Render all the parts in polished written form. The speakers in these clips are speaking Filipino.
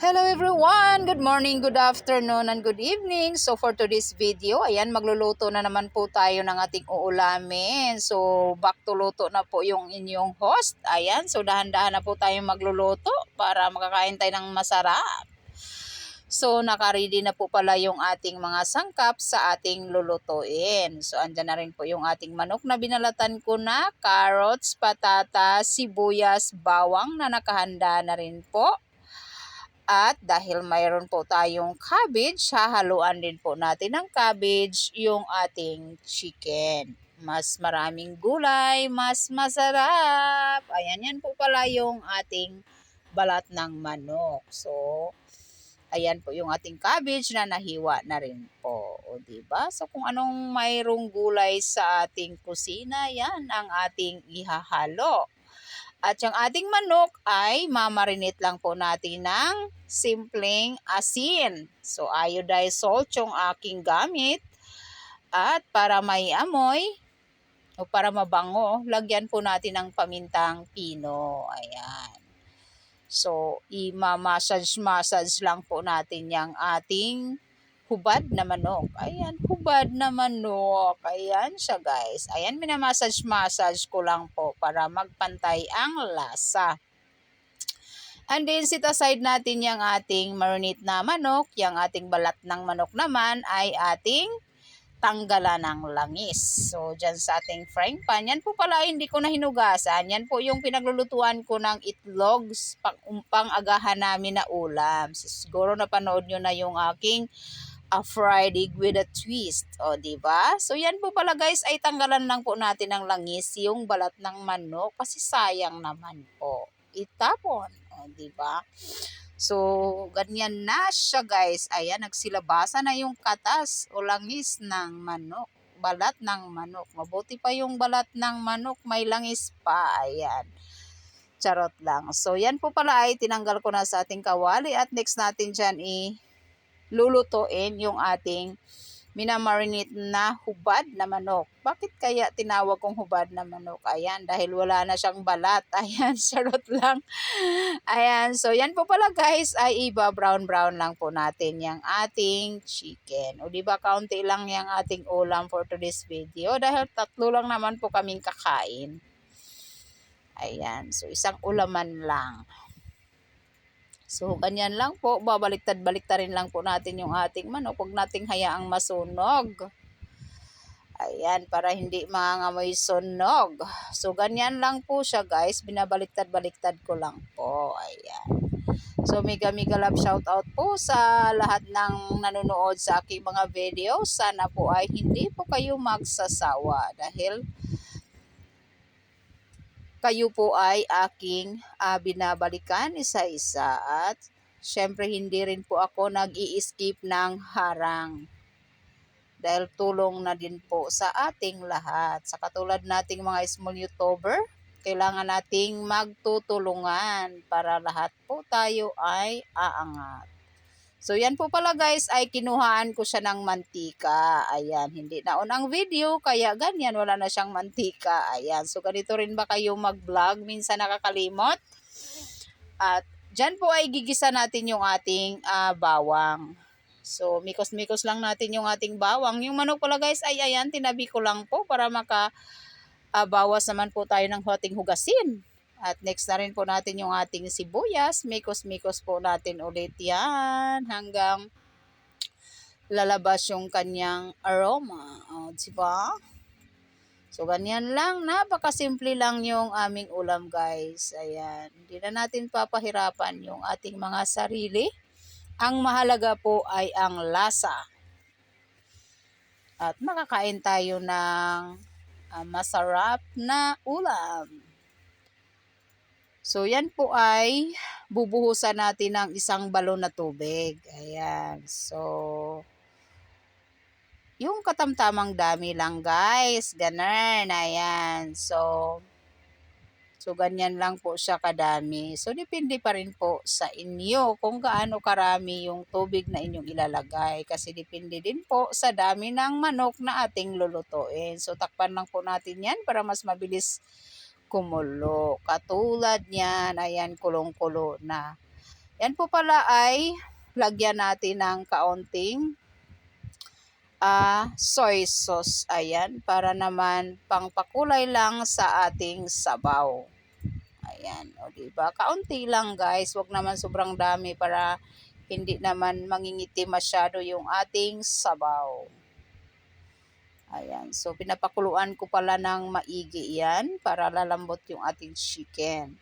Hello everyone! Good morning, good afternoon, and good evening. So for today's video, ayan, magluluto na naman po tayo ng ating uulamin. So back to luto na po yung inyong host. Ayan, so dahan-dahan na po tayong magluluto para makakain tayo ng masarap. So naka-ready na po pala yung ating mga sangkap sa ating lulutuin. So andyan na rin po yung ating manok na binalatan ko na, carrots, patatas, sibuyas, bawang na nakahanda na rin po. At dahil mayroon po tayong cabbage, hahaluan din po natin ng cabbage yung ating chicken. Mas maraming gulay, mas masarap. Ayan, yan po pala yung ating balat ng manok. So, ayan po yung ating cabbage na nahiwa na rin po. O, diba? So, kung anong mayroong gulay sa ating kusina, yan ang ating ihahalo. At yung ating manok ay mamarinate lang po natin ng simpleng asin. So iodized salt yung aking gamit. At para may amoy o para mabango, lagyan po natin ng pamintang pino. Ayan. So i-massage lang po natin yung ating hubad na manok. Ayan, hubad na manok. Ayan siya guys. Ayan, minamassage ko lang po para magpantay ang lasa. And then set aside natin yung ating marinate na manok. Yung ating balat ng manok naman ay ating tanggalan ng langis. So, dyan sa ating frying pan, yan po pala hindi ko na hinugasan. Yan po yung pinaglulutuan ko ng itlog pang-agahan namin na ulam. Siguro napanood nyo na yung aking a fried egg with a twist. O, diba? So, yan po pala guys, ay tanggalan lang po natin ng langis yung balat ng manok kasi sayang naman po. Itapon. O, diba? So, ganyan na siya guys. Ayan, nagsilabasa na yung katas o langis ng manok. Balat ng manok. Mabuti pa yung balat ng manok, may langis pa. Ayan. Charot lang. So, yan po pala ay tinanggal ko na sa ating kawali at next natin dyan lulutuin yung ating minamarinate na hubad na manok. Bakit kaya tinawag kong hubad na manok? Ayan, dahil wala na siyang balat. Ayan, sarot lang. Ayan, so yan po pala guys, ay iba brown lang po natin yung ating chicken. O diba, kaunti lang yung ating ulam for today's video dahil tatlo lang naman po kaming kakain. Ayan, so isang ulaman lang. So, ganyan lang po. Babaliktad-baliktarin lang po natin yung ating manok. Huwag nating hayaang masunog. Ayan, para hindi mangangamoy sunog. So, ganyan lang po siya guys. Binabaliktad-baliktad ko lang po. Ayan. So, mega love shout out po sa lahat ng nanonood sa aking mga video. Sana po ay hindi po kayo magsasawa dahil kayo po ay aking binabalikan isa-isa at syempre hindi rin po ako nag-i-skip ng harang dahil tulong na din po sa ating lahat. Sa katulad nating mga small YouTuber, kailangan nating magtutulungan para lahat po tayo ay aangat. So, yan po pala guys, ay kinuhaan ko siya ng mantika. Ayan, hindi na on ang video, kaya ganyan, wala na siyang mantika. Ayan, so ganito rin ba kayo mag-vlog? Minsan nakakalimot. At dyan po ay gigisa natin yung ating bawang. So, mikos-mikos lang natin yung ating bawang. Yung manok pala guys, ay ayan, tinabi ko lang po para bawas naman po tayo ng ating hugasin. At next na rin po natin yung ating sibuyas. Mikos-mikos po natin ulit yan hanggang lalabas yung kanyang aroma. O, diba? So, ganyan lang. Napakasimple lang yung aming ulam, guys. Ayan. Hindi na natin papahirapan yung ating mga sarili. Ang mahalaga po ay ang lasa. At makakain tayo ng masarap na ulam. So, yan po ay bubuhusan natin ng isang balon na tubig. Ayan. So, yung katamtamang dami lang guys. Ganun. Ayan. So, ganyan lang po siya kadami. So, depende pa rin po sa inyo kung gaano karami yung tubig na inyong ilalagay. Kasi depende din po sa dami ng manok na ating lulutuin. So, takpan lang po natin yan para mas mabilis kumulo. Katulad niyan, ayan, kulong-kulo na. Yan po pala ay lagyan natin ng kaunting soy sauce. Ayan, para naman pangpakulay lang sa ating sabaw. Ayan, o diba? Kaunti lang guys, wag naman sobrang dami para hindi naman mangingiti masyado yung ating sabaw. Ayan, so pinapakuluan ko pala ng maigi yan para lalambot yung ating chicken.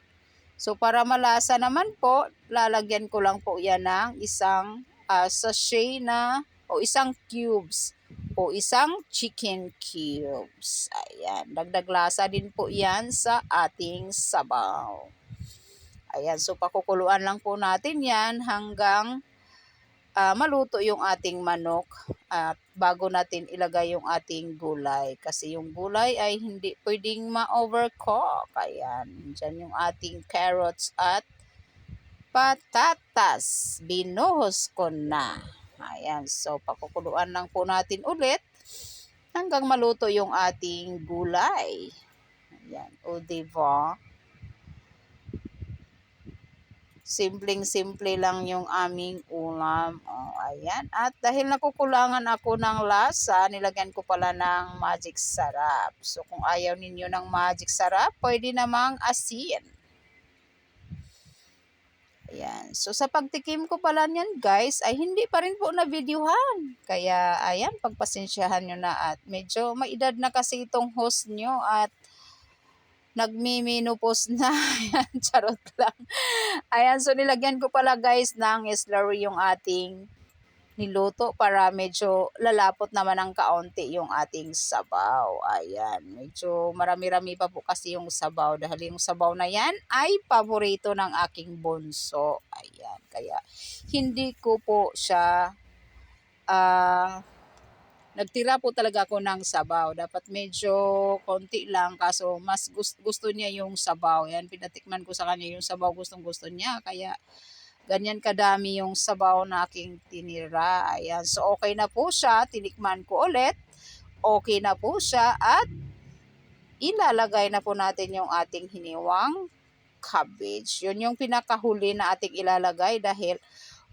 So para malasa naman po, lalagyan ko lang po yan ng isang sachet na o isang cubes o isang chicken cubes. Ayan, dagdag lasa din po yan sa ating sabaw. Ayan, so pakukuluan lang po natin yan hanggang maluto yung ating manok at bago natin ilagay yung ating gulay. Kasi yung gulay ay hindi pwedeng ma-overcook. Ayan, dyan yung ating carrots at patatas. Binuhos ko na. Ayan, so pakukuluan lang po natin ulit hanggang maluto yung ating gulay. Ayan, o diba? Simpleng-simple lang yung aming ulam. Oh, ayan. At dahil nakukulangan ako ng lasa, nilagyan ko pala ng magic sarap. So kung ayaw ninyo ng magic sarap, pwede namang asin. Ayan. So sa pagtikim ko pala niyan guys, ay hindi pa rin po na videohan. Kaya ayan, pagpasensyahan nyo na at medyo may edad na kasi itong host nyo at nagmi-menopause na. Ayan, charot lang. Ayan, so nilagyan ko pala guys ng slurry yung ating niluto para medyo lalapot naman ng kaunti yung ating sabaw. Ayan, medyo marami-rami pa po kasi yung sabaw dahil yung sabaw na yan ay paborito ng aking bunso. Ayan, kaya hindi ko po siya nagtira po talaga ako ng sabaw. Dapat medyo konti lang kaso mas gusto niya yung sabaw. Yan, pinatikman ko sa kanya yung sabaw, gustong-gusto niya. Kaya ganyan kadami yung sabaw na aking tinira. Ayan, so okay na po siya. Tinikman ko ulit. Okay na po siya at ilalagay na po natin yung ating hiniwang cabbage. Yun yung pinakahuli na ating ilalagay dahil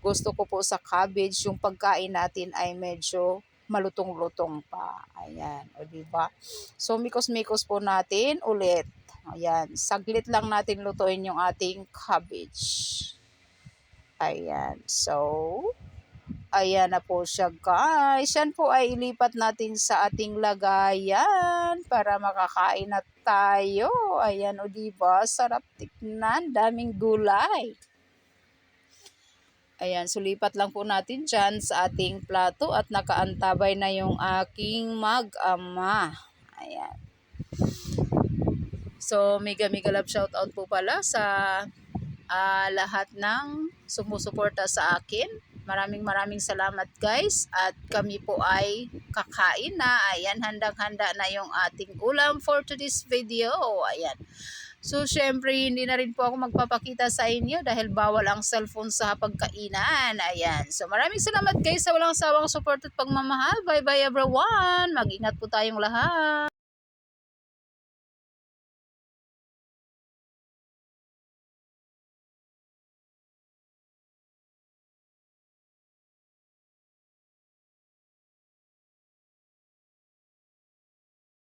gusto ko po sa cabbage yung pagkain natin ay medyo malutong-lutong pa. Ayan, o diba? So mikos-mikos po natin ulit. Ayan, saglit lang natin lutuin yung ating cabbage. Ayan, so ayan na po siya guys. Yan po ay ilipat natin sa ating lagayan para makakain na tayo. Ayan, o diba? Sarap tikman, daming gulay. Ayan, sulipat lang po natin dyan sa ating plato at nakaantabay na yung aking mag-ama. Ayan. So, mega love shoutout po pala sa lahat ng sumusuporta sa akin. Maraming salamat guys at kami po ay kakain na. Ayan, handang-handa na yung ating ulam for today's video. Ayan. So, syempre, hindi na rin po ako magpapakita sa inyo dahil bawal ang cellphone sa pagkainan. Ayan. So, maraming salamat guys sa walang sawang support at pagmamahal. Bye-bye everyone. Mag-ingat po tayong lahat.